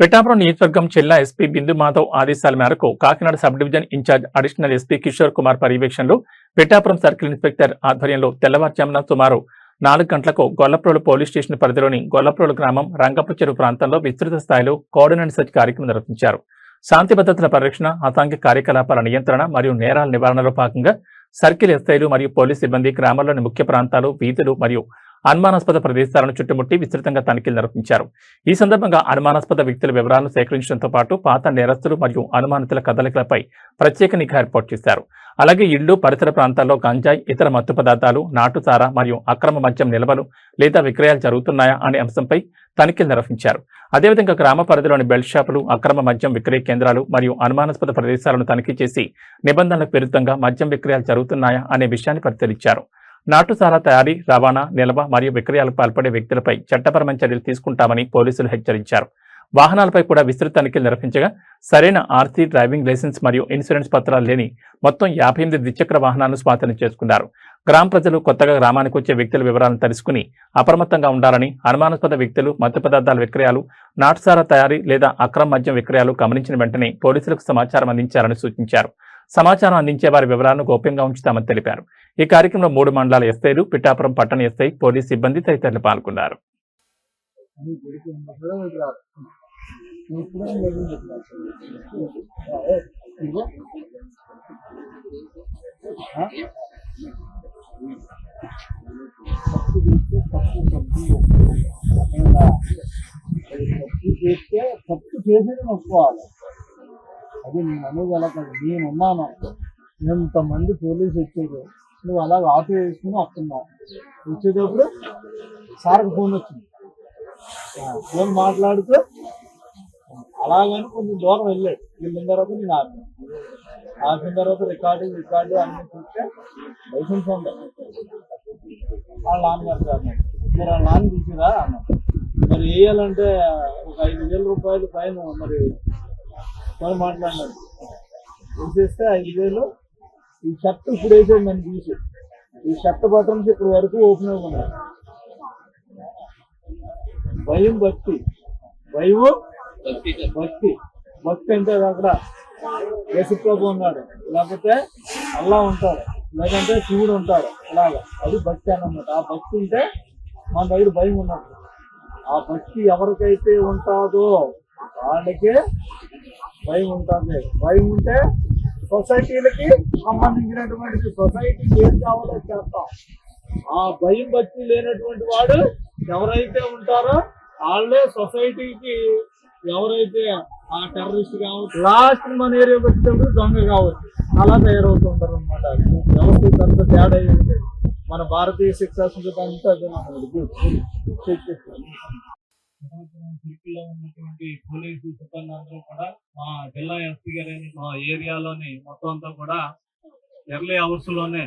పిఠాపురం నియోజకవర్గం జిల్లా ఎస్పీ బిందు మాధవ్ ఆదేశాల మేరకు Kakinada sub division in-charge additional SP Kishore Kumar పర్యవేక్షణలో పిఠాపురం సర్కిల్ ఇన్స్పెక్టర్ ఆధ్వర్యంలో తెల్లవారుజామున సుమారు 4 గంటలకు గొల్లప్రోలు పోలీస్ స్టేషన్ పరిధిలోని గొల్లప్రోలు గ్రామం రంగపు చెరువు ప్రాంతంలో విస్తృత స్థాయిలో కోఆర్డినేట్ సెర్చ్ కార్యక్రమం నిర్వహించారు. శాంతి భద్రతల పరిరక్షణ, అసాంఘిక కార్యకలాపాల నియంత్రణ మరియు నేరాల నివారణలో భాగంగా సర్కిల్ ఎస్ఐలు మరియు పోలీస్ సిబ్బంది గ్రామాల్లోని ముఖ్య ప్రాంతాలు, వీధులు మరియు అనుమానాస్పద ప్రదేశాలను చుట్టుముట్టి విస్తృతంగా తనిఖీలు నిర్వహించారు. ఈ సందర్భంగా అనుమానాస్పద వ్యక్తుల వివరాలను సేకరించడంతో పాటు పాత నేరస్తులు మరియు అనుమానితుల కదలికలపై ప్రత్యేక నిఘా ఏర్పాటు చేశారు. అలాగే ఇళ్లు, పరిసర ప్రాంతాల్లో గంజాయి, ఇతర మత్తు పదార్థాలు, నాటుసారా మరియు అక్రమ మద్యం నిల్వలు లేదా విక్రయాలు జరుగుతున్నాయా అనే అంశంపై తనిఖీలు నిర్వహించారు. అదేవిధంగా గ్రామ పరిధిలోని బెల్ట్ షాపులు, అక్రమ మద్యం విక్రయ కేంద్రాలు మరియు అనుమానాస్పద ప్రదేశాలను తనిఖీ చేసి నిబంధనలకు విరుద్ధంగా మద్యం విక్రయాలు జరుగుతున్నాయా అనే విషయాన్ని పరిశీలించారు. నాటుసారా తయారీ, రవాణా, నిల్వ మరియు విక్రయాలకు పాల్పడే వ్యక్తులపై చట్టపరమైన చర్యలు తీసుకుంటామని పోలీసులు హెచ్చరించారు. వాహనాలపై కూడా విస్తృత తనిఖీలు నిర్వహించగా సరైన ఆర్సీ, డ్రైవింగ్ లైసెన్స్ మరియు ఇన్సూరెన్స్ పత్రాలు లేని మొత్తం 58 ద్విచక్ర వాహనాలను స్వాధీనం చేసుకున్నారు. గ్రామ ప్రజలు కొత్తగా గ్రామానికి వచ్చే వ్యక్తుల వివరాలను తెలుసుకుని అప్రమత్తంగా ఉండాలని, అనుమానాస్పద వ్యక్తులు, మత్తు పదార్థాల విక్రయాలు, నాటుసారా తయారీ లేదా అక్రమ మద్యం విక్రయాలు గమనించిన వెంటనే పోలీసులకు సమాచారం అందించాలని సూచించారు. సమాచారం అందించే వారి వివరాలను గోప్యంగా ఉంచుతామని తెలిపారు. ఈ కార్యక్రమంలో 3 మండలాల ఎస్ఐలు, పిఠాపురం పట్టణ ఎస్ఐ, పోలీస్ సిబ్బంది తదితరులు పాల్గొన్నారు. అది నేను అనేది అలా కాదు. నేనున్నాను, ఎంతమంది పోలీసు వచ్చారు, నువ్వు అలాగ ఆటో వేసుకుని వస్తున్నావు. వచ్చేటప్పుడు సార్కి ఫోన్ వచ్చింది, ఫోన్ మాట్లాడుతూ అలాగని కొంచెం దూరం వెళ్ళాడు. వెళ్ళిన తర్వాత నేను ఆపిన తర్వాత రికార్డు అన్నీ చూస్తే లైసెన్స్ ఉంది. వాళ్ళ నాన్నగారు సార్ మరి వాళ్ళ నాన్న తీసిరా అన్న. మరి వేయాలంటే ఒక 5,000 రూపాయలు ఫైన్ మరి ఫోన్ మాట్లాడినాడు. వేసేస్తే 5,000. ఈ షర్ట్ ఇప్పుడు వేసాడు నన్ను తీసి. ఈ షర్ట్ బటన్స్ ఇక్కడ వరకు ఓపెన్ అవ్వకున్నాడు. భయం భక్తి, భయము భక్తి అంటే అక్కడ యేసుప్రభు ఉన్నాడు, లేకపోతే అల్లా ఉంటాడు, లేదంటే శివుడు ఉంటాడు. అలాగా అది భక్తి అన్నమాట. ఆ భక్తి ఉంటే మన దగ్గర భయం ఉన్నట్టు. ఆ భక్తి ఎవరికైతే ఉంటుందో వాళ్ళకే భయం ఉంటుంది. భయం ఉంటే సొసైటీలకి సంబంధించినటువంటి సొసైటీకి ఏం కావాలో చేస్తాం. ఆ భయం భక్తి లేనటువంటి వాడు ఎవరైతే ఉంటారో వాళ్ళే సొసైటీకి, ఎవరైతే ఆ టెర్రరిస్ట్ కావచ్చు, లాస్ట్ మన ఏరియాకి వచ్చేటప్పుడు దొంగ కావచ్చు, అలా తయారవుతూ ఉంటారు అనమాట. వ్యవస్థ అంతా తేడా ఏంటి, మన భారతీయ శిక్షా సంస్థ అంతా సిరికిలో ఉన్నటువంటి పోలీసు సిబ్బంది అందరూ కూడా మా జిల్లా ఎస్పీ గారిని మా ఏరియాలోని మొత్తం అంతా కూడా ఎర్లీ అవర్స్ లోనే,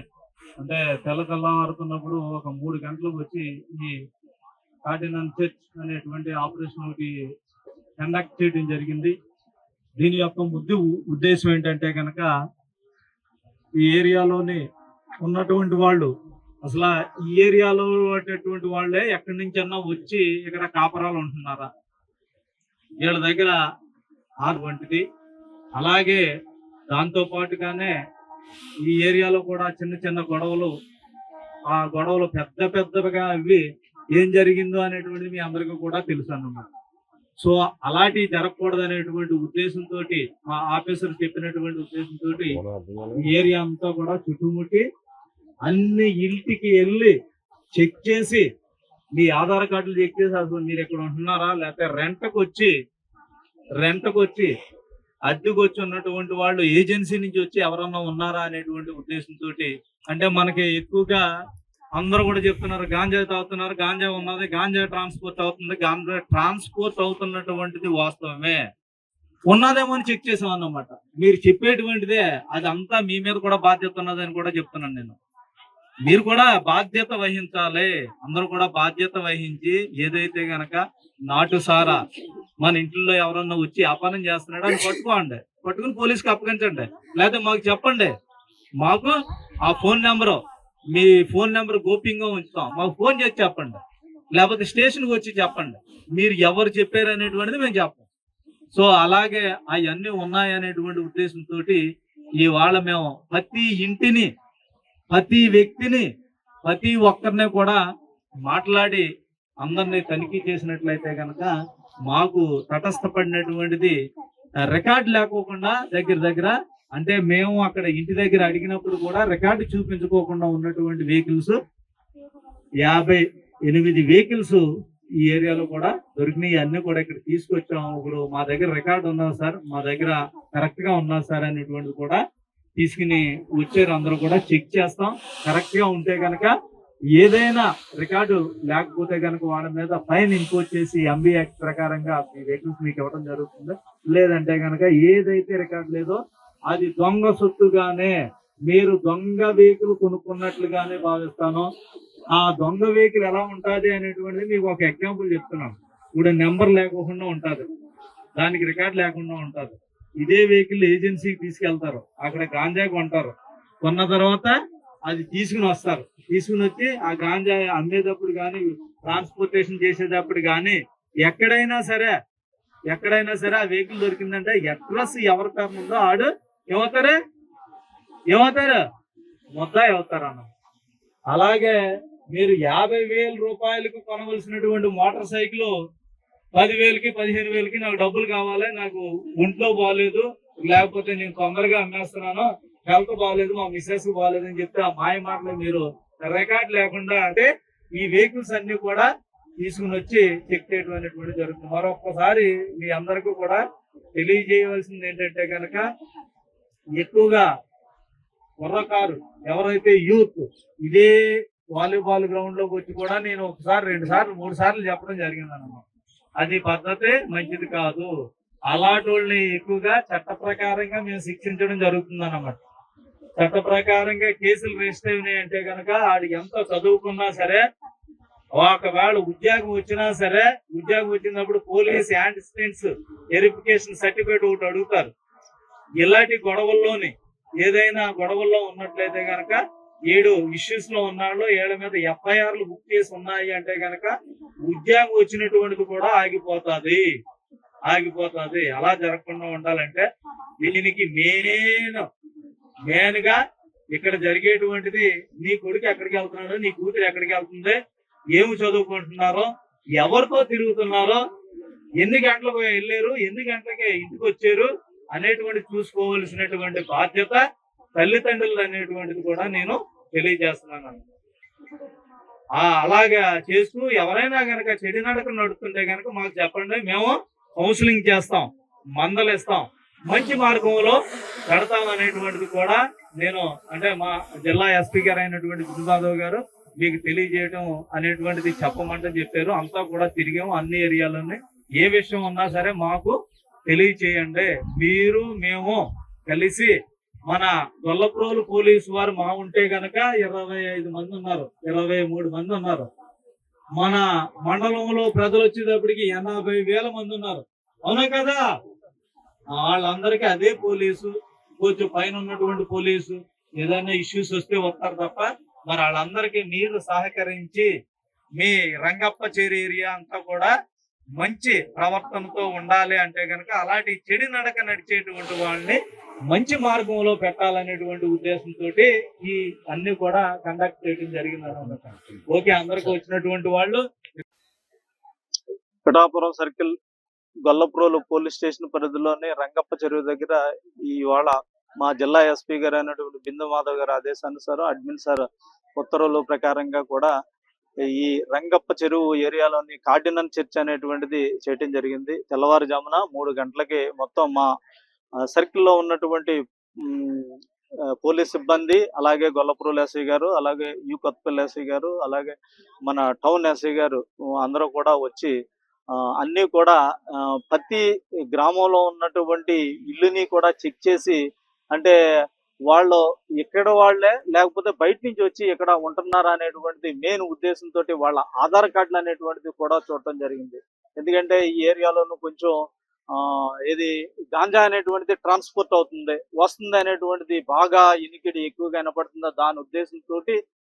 అంటే తెల్లవారుతున్నప్పుడు ఒక 3 గంటలకు వచ్చి ఈ ఆర్డినెన్స్ సెర్చ్ అనేటువంటి ఆపరేషన్ ఒకటి కండక్ట్ చేయడం జరిగింది. దీని యొక్క ఉద్దేశం ఏంటంటే కనుక ఈ ఏరియాలోని ఉన్నటువంటి వాళ్ళు, అసలు ఈ ఏరియాలో ఉన్నటువంటి వాళ్ళే ఎక్కడి నుంచన్నా వచ్చి ఇక్కడ కాపరాలు ఉంటున్నారా, వీళ్ళ దగ్గర అటువంటిది. అలాగే దాంతో పాటుగానే ఈ ఏరియాలో కూడా చిన్న చిన్న గొడవలు, ఆ గొడవలు పెద్దగా అవి ఏం జరిగిందో అనేటువంటిది మీ అందరికీ కూడా తెలుసు అన్నమాట. సో అలాంటివి జరగకూడదు అనేటువంటి ఉద్దేశంతో, మా ఆఫీసర్ చెప్పినటువంటి ఉద్దేశంతో ఈ ఏరియా అంతా కూడా చుట్టుముట్టి అన్ని ఇంటికి వెళ్ళి చెక్ చేసి, మీ ఆధార్ కార్డులు చెక్ చేసి అసలు మీరు ఎక్కడ ఉంటున్నారా, లేకపోతే రెంట్కి వచ్చి అద్దెకు వచ్చి ఉన్నటువంటి వాళ్ళు ఏజెన్సీ నుంచి వచ్చి ఎవరన్నా ఉన్నారా అనేటువంటి ఉద్దేశంతో. అంటే మనకి ఎక్కువగా అందరూ కూడా చెప్తున్నారు గాంజా తాగుతున్నారు, గాంజా ఉన్నది, గాంజా ట్రాన్స్పోర్ట్ అవుతుంది. గాంజా ట్రాన్స్పోర్ట్ అవుతున్నటువంటిది వాస్తవమే, ఉన్నదేమో అని చెక్ చేసాం అన్నమాట. మీరు చెప్పేటువంటిదే అది అంతా మీ మీద కూడా బాధ్యత ఉన్నదని కూడా చెప్తున్నాను నేను. మీరు కూడా బాధ్యత వహించాలి. అందరూ కూడా బాధ్యత వహించి ఏదైతే గనక నాటుసారా మన ఇంట్లో ఎవరన్నా వచ్చి అపానం చేస్తున్నాడో అని పట్టుకుని పోలీసుకి అప్పగించండి. లేకపోతే మాకు చెప్పండి, మాకు ఆ ఫోన్ నెంబరు, మీ ఫోన్ నెంబర్ గోప్యంగా ఉంచుతాం, మాకు ఫోన్ చేసి చెప్పండి. లేకపోతే స్టేషన్కి వచ్చి చెప్పండి, మీరు ఎవరు చెప్పారు అనేటువంటిది మేము చెప్పం. సో అలాగే అవన్నీ ఉన్నాయనేటువంటి ఉద్దేశంతో ఇవాళ మేము ప్రతి ఇంటిని, ప్రతి వ్యక్తిని, ప్రతి ఒక్కరిని కూడా మాట్లాడి అందరినీ తనిఖీ చేసినట్లయితే కనుక మాకు తటస్థపడినటువంటిది రికార్డు లేకోకుండా దగ్గర అంటే మేము అక్కడ ఇంటి దగ్గర అడిగినప్పుడు కూడా రికార్డు చూపించుకోకుండా ఉన్నటువంటి వెహికల్స్ 58 వెహికల్స్ ఈ ఏరియాలో కూడా దొరికినాయి. అన్ని కూడా ఇక్కడ తీసుకొచ్చాము. ఇప్పుడు మా దగ్గర రికార్డు ఉన్నా సార్, మా దగ్గర కరెక్ట్ గా ఉన్నా సార్ అనేటువంటిది కూడా తీసుకుని వచ్చారు. అందరూ కూడా చెక్ చేస్తాం. కరెక్ట్ గా ఉంటే కనుక ఏదైనా రికార్డు లేకపోతే కనుక వాళ్ళ మీద ఫైన్ ఇంపోజ్ చేసి ఎంబీ యాక్ట్ ప్రకారంగా ఈ వెహికల్స్ మీకు ఇవ్వడం జరుగుతుంది. లేదంటే కనుక ఏదైతే రికార్డు లేదో అది దొంగ సొత్తుగానే, మీరు దొంగ వెహికల్ కొనుక్కున్నట్లుగానే భావిస్తాను. ఆ దొంగ వెహికల్ ఎలా ఉంటుంది అనేటువంటిది మీకు ఒక ఎగ్జాంపుల్ చెప్తున్నాను. ఇప్పుడు నెంబర్ లేకుండా ఉంటుంది, దానికి రికార్డు లేకుండా ఉంటుంది. ఇదే వెహికల్ ఏజెన్సీకి తీసుకెళ్తారు, అక్కడ గాంజా కొంటారు. కొన్న తర్వాత అది తీసుకుని వస్తారు. తీసుకుని వచ్చి ఆ గాంజా అమ్మేటప్పుడు కానీ, ట్రాన్స్పోర్టేషన్ చేసేటప్పుడు కానీ ఎక్కడైనా సరే ఆ వెహికల్ దొరికిందంటే అడ్రస్ ఎవరి పేరు ఉందో ఆడు ఏమవుతారు ముద్దాయి అవుతారు అన్న. అలాగే మీరు 50,000 రూపాయలకు కొనవలసినటువంటి మోటార్ సైకిల్ 10,000కి 15,000కి నాకు డబ్బులు కావాలి, నాకు ఒంట్లో బాగాలేదు, లేకపోతే నేను తొందరగా అమ్మేస్తున్నాను, హెల్త్ బాగాలేదు, మా మిస్సెస్ బాగాలేదు అని చెప్తే ఆ మాయ మాటలు మీరు రికార్డ్ లేకుండా అంటే ఈ వెహికల్స్ అన్ని కూడా తీసుకుని వచ్చి చెక్ చేయడం అనేటువంటి జరుగుతుంది. మరొకసారి మీ అందరికీ కూడా తెలియజేయవలసింది ఏంటంటే కనుక ఎక్కువగా కుర్రకారు ఎవరైతే యూత్ ఇదే వాలీబాల్ గ్రౌండ్ లోకి వచ్చి కూడా నేను 1 2 3 సార్లు చెప్పడం జరిగింది అన్నమాట. అది పద్ధతి మంచిది కాదు. అలాంటి వాళ్ళని ఎక్కువగా చట్ట ప్రకారంగా మేము శిక్షించడం జరుగుతుంది అన్నమాట. చట్ట ప్రకారంగా కేసులు రిజిస్టర్ అయినాయి అంటే కనుక ఆడు ఎంత చదువుకున్నా సరే, ఒకవేళ ఉద్యోగం వచ్చినా సరే, ఉద్యోగం వచ్చినప్పుడు పోలీస్ యాంటిసిడెంట్స్ వెరిఫికేషన్ సర్టిఫికేట్ ఒకటి అడుగుతారు. ఇలాంటి గొడవల్లోని ఏదైనా గొడవల్లో ఉన్నట్లయితే కనుక 7 ఇష్యూస్ లో ఉన్నాళ్ళు, 7 మీద ఎఫ్ఐఆర్లు బుక్ చేసి ఉన్నాయి అంటే కనుక ఉద్యోగం వచ్చినటువంటిది కూడా ఆగిపోతుంది. అలా జరగకుండా ఉండాలంటే దీనికి మెయిన్ గా ఇక్కడ జరిగేటువంటిది నీ కొడుకు ఎక్కడికి వెళ్తున్నాడు, నీ కూతురు ఎక్కడికి వెళ్తుంది, ఏమి చదువుకుంటున్నారో, ఎవరితో తిరుగుతున్నారో, ఎన్ని గంటలకు వెళ్ళారు, ఎన్ని గంటలకి ఇంటికి వచ్చారు అనేటువంటి చూసుకోవలసినటువంటి బాధ్యత తల్లిదండ్రులు అనేటువంటిది కూడా నేను తెలియజేస్తున్నాను. అలాగా చేస్తూ ఎవరైనా కనుక చెడు నడక నడుస్తుంటే కనుక మాకు చెప్పండి, మేము కౌన్సిలింగ్ చేస్తాం, మందలిస్తాం, మంచి మార్గంలో పెడతాం అనేటువంటిది కూడా నేను అంటే మా జిల్లా ఎస్పీ గారు అయినటువంటి గురుదాదవ్ గారు మీకు తెలియజేయడం అనేటువంటిది చెప్పమంటే చెప్పారు. అంతా కూడా తిరిగాము అన్ని ఏరియాలోనే. ఏ విషయం ఉన్నా సరే మాకు తెలియచేయండి. మీరు మేము కలిసి మన గొల్లప్రోలు పోలీసు వారు మా ఉంటే గనక 25 మంది ఉన్నారు, 23 మంది ఉన్నారు. మన మండలంలో ప్రజలు వచ్చేటప్పటికి 80,000 మంది ఉన్నారు. అవునా కదా? వాళ్ళందరికీ అదే పోలీసు, కొంచెం పైన ఉన్నటువంటి పోలీసు ఏదైనా ఇష్యూస్ వస్తే వస్తారు తప్ప మరి వాళ్ళందరికీ మీరు సహకరించి మీ రంగప్పచేరి ఏరియా అంతా కూడా మంచి ప్రవర్తనతో ఉండాలి అంటే కనుక అలాంటి చెడు నడక నడిచేటువంటి వాళ్ళని మంచి మార్గంలో పెట్టాలనేటువంటి ఉద్దేశంతో ఈ అన్ని కూడా కండక్ట్ చేయడం జరిగింది అనమాట. ఓకే, అందరికి వచ్చినటువంటి వాళ్ళు Pithapuram circle Gollaprolu police station పరిధిలోని రంగప్ప చెరువు దగ్గర ఇవాళ మా జిల్లా ఎస్పీ గారు అయినటువంటి బిందు మాధవ్ గారు ఆదేశానుసారం అడ్మిన్ సార్ ఉత్తర్వుల ప్రకారంగా కూడా ఈ రంగప్ప చెరువు ఏరియాలోని కార్డినల్ చర్చ్ అనేటువంటిది చేయటం జరిగింది. తెల్లవారుజామున 3 గంటలకి మొత్తం మా సర్కిల్లో ఉన్నటువంటి పోలీస్ సిబ్బంది, అలాగే గొల్లప్రోలు ఎస్ఐ గారు, అలాగే యు కొత్తపల్లి ఎస్ఐ గారు, అలాగే మన టౌన్ ఎస్ఐ గారు అందరూ కూడా వచ్చి అన్ని కూడా ప్రతి గ్రామంలో ఉన్నటువంటి ఇల్లుని కూడా చెక్ చేసి, అంటే వాళ్ళు ఇక్కడ వాళ్లే లేకపోతే బయట నుంచి వచ్చి ఇక్కడ ఉంటున్నారా అనేటువంటిది మెయిన్ ఉద్దేశంతో వాళ్ళ ఆధార్ కార్డులు అనేటువంటిది కూడా చూడటం జరిగింది. ఎందుకంటే ఈ ఏరియాలోనూ కొంచెం ఇది గాంజా అనేటువంటిది ట్రాన్స్పోర్ట్ వస్తుంది అనేటువంటిది బాగా ఇనికిడి ఎక్కువగా వినపడుతుంది. దాని ఉద్దేశంతో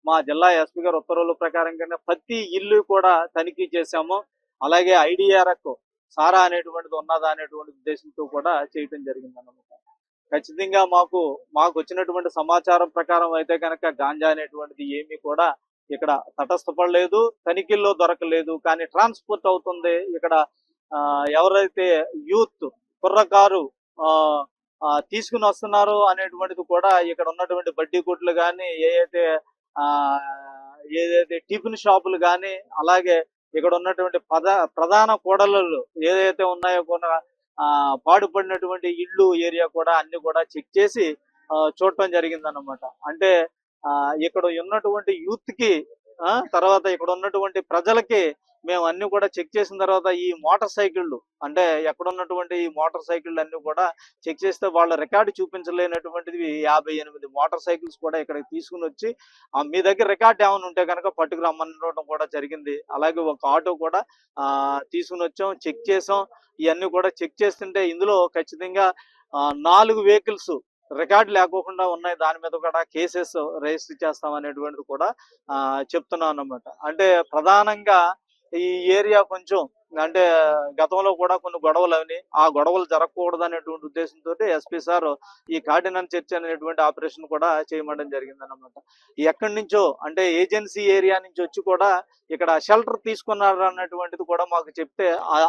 మా జిల్లా ఎస్పీ గారు ఉత్తర్వుల ప్రకారంగానే ప్రతి ఇల్లు కూడా తనిఖీ చేశాము. అలాగే ఐడిఆర్ఎఫ్ సారా అనేటువంటిది ఉన్నదా అనేటువంటి ఉద్దేశంతో కూడా చేయటం జరిగింది అన్నమాట. ఖచ్చితంగా మాకు వచ్చినటువంటి సమాచారం ప్రకారం అయితే కనుక గాంజా అనేటువంటిది ఏమీ కూడా ఇక్కడ తటస్థపడలేదు, తనిఖీల్లో దొరకలేదు. కానీ ట్రాన్స్పోర్ట్ అవుతుంది ఇక్కడ. ఎవరైతే యూత్ కుర్రకారు తీసుకుని వస్తున్నారో అనేటువంటిది కూడా ఇక్కడ ఉన్నటువంటి బడ్డీ కొట్లు కానీ ఏదైతే టిఫిన్ షాపులు కానీ అలాగే ఇక్కడ ఉన్నటువంటి ప్రధాన కూడళ్ళు ఏదైతే ఉన్నాయో కూడా పాడుపడినటువంటి ఇళ్ళు ఏరియా కూడా అన్ని కూడా చెక్ చేసి చూడటం జరిగింది అన్నమాట. అంటే ఇక్కడ ఉన్నటువంటి యూత్ కి తర్వాత ఇక్కడ ఉన్నటువంటి ప్రజలకి మేము అన్ని కూడా చెక్ చేసిన తర్వాత ఈ మోటార్ సైకిళ్ళు అంటే ఎక్కడ ఉన్నటువంటి ఈ మోటార్ సైకిళ్ళు అన్ని కూడా చెక్ చేస్తే వాళ్ళ రికార్డు చూపించలేనటువంటివి 58 మోటార్ సైకిల్స్ కూడా ఇక్కడికి తీసుకుని వచ్చి మీ దగ్గర రికార్డు ఏమైనా ఉంటే కనుక పట్టుకురమ్మనడం కూడా జరిగింది. అలాగే ఒక ఆటో కూడా తీసుకుని వచ్చాం, చెక్ చేసాం. ఇవన్నీ కూడా చెక్ చేస్తుంటే ఇందులో ఖచ్చితంగా 4 వెహికల్స్ రికార్డు లేకోకుండా ఉన్నాయి. దాని మీద కూడా కేసెస్ రిజిస్టర్ చేస్తాం అనేటువంటిది కూడా చెప్తున్నాం అన్నమాట. అంటే ప్రధానంగా ఈ ఏరియా కొంచెం అంటే గతంలో కూడా కొన్ని గొడవలు అని ఆ గొడవలు జరగకూడదు అనేటువంటి ఉద్దేశంతో ఎస్పీ సార్ ఈ కార్డినెన్స్ చర్చ్ అనేటువంటి ఆపరేషన్ కూడా చేయడం జరిగింది అన్నమాట. ఎక్కడి నుంచో అంటే ఏజెన్సీ ఏరియా నుంచి వచ్చి కూడా ఇక్కడ షెల్టర్ తీసుకున్నారు అన్నటువంటిది కూడా మాకు చెప్తే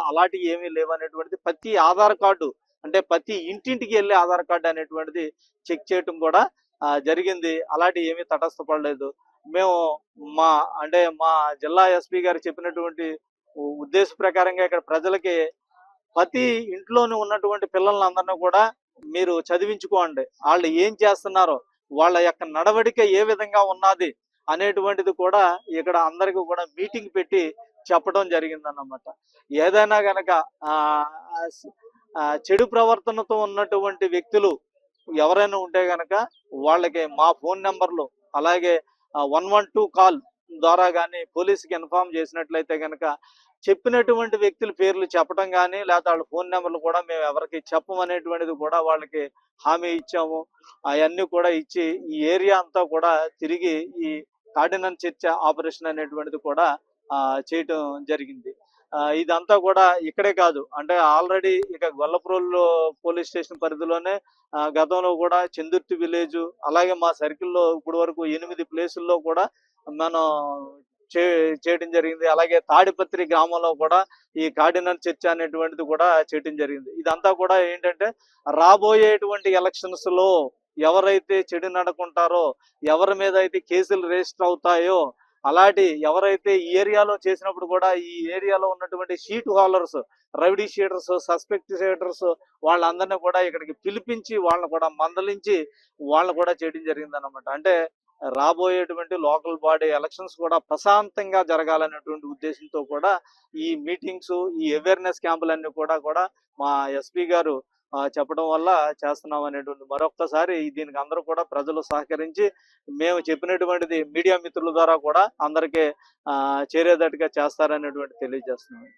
అలాంటివి ఏమీ లేవు అనేటువంటిది ప్రతి ఆధార్ కార్డు అంటే ప్రతి ఇంటింటికి వెళ్ళి ఆధార్ కార్డు అనేటువంటిది చెక్ చేయటం కూడా జరిగింది. అలాంటి ఏమీ తటస్థపడలేదు. మేము మా జిల్లా ఎస్పీ గారు చెప్పినటువంటి ఉద్దేశ ప్రకారంగా ఇక్కడ ప్రజలకి ప్రతి ఇంట్లోనే ఉన్నటువంటి పిల్లలందరినీ కూడా మీరు చదివించుకోండి, వాళ్ళు ఏం చేస్తున్నారో వాళ్ళ యొక్క నడవడిక ఏ విధంగా ఉన్నది అనేటువంటిది కూడా ఇక్కడ అందరికీ కూడా మీటింగ్ పెట్టి చెప్పడం జరిగిందన్నమాట. ఏదైనా గనక చెడు ప్రవర్తనతో ఉన్నటువంటి వ్యక్తులు ఎవరైనా ఉంటే గనక వాళ్ళకి మా ఫోన్ నెంబర్లు అలాగే 112 కాల్ ద్వారా కానీ పోలీసుకి ఇన్ఫార్మ్ చేసినట్లయితే కనుక చెప్పినటువంటి వ్యక్తుల పేర్లు చెప్పడం కానీ లేదా వాళ్ళ ఫోన్ నెంబర్లు కూడా మేము ఎవరికి చెప్పమనేటువంటిది కూడా వాళ్ళకి హామీ ఇచ్చాము. అవన్నీ కూడా ఇచ్చి ఈ ఏరియా అంతా కూడా తిరిగి ఈ కార్డినెన్స్ చర్చ్ ఆపరేషన్ అనేటువంటిది కూడా చేయటం జరిగింది. ఇదంతా కూడా ఇక్కడే కాదు అంటే ఆల్రెడీ ఇక గొల్లప్రోలు పోలీస్ స్టేషన్ పరిధిలోనే గతంలో కూడా చందుర్తి విలేజ్ అలాగే మా సర్కిల్లో ఇప్పుడు వరకు 8 ప్లేసుల్లో కూడా మనం చేయడం జరిగింది. అలాగే తాడిపత్రి గ్రామంలో కూడా ఈ కార్డినెన్స్ చర్చ్ అనేటువంటిది కూడా చేయడం జరిగింది. ఇదంతా కూడా ఏంటంటే రాబోయేటువంటి ఎలక్షన్స్ లో ఎవరైతే చెడు నడుకుంటారో ఎవరి మీద అయితే కేసులు రిజిస్టర్ అవుతాయో అలాంటి ఎవరైతే ఈ ఏరియాలో చేసినప్పుడు కూడా ఈ ఏరియాలో ఉన్నటువంటి sheet holders rowdy sheeters suspect sheeters వాళ్ళందరినీ కూడా ఇక్కడికి పిలిపించి వాళ్ళని కూడా మందలించి వాళ్ళని కూడా చేయడం జరిగింది అన్నమాట. అంటే రాబోయేటువంటి లోకల్ బాడీ ఎలక్షన్స్ కూడా ప్రశాంతంగా జరగాలనేటువంటి ఉద్దేశంతో కూడా ఈ మీటింగ్స్ ఈ అవేర్నెస్ క్యాంపులన్నీ కూడా మా ఎస్పీ గారు చెప్పడం వల్ల చేస్తున్నాం అనేటువంటి మరొక్కసారి దీనికి అందరూ కూడా ప్రజలు సహకరించి మేము చెప్పినటువంటిది మీడియా మిత్రుల ద్వారా కూడా అందరికీ చేరేటట్టుగా చేస్తారనేటువంటి తెలియజేస్తున్నాం.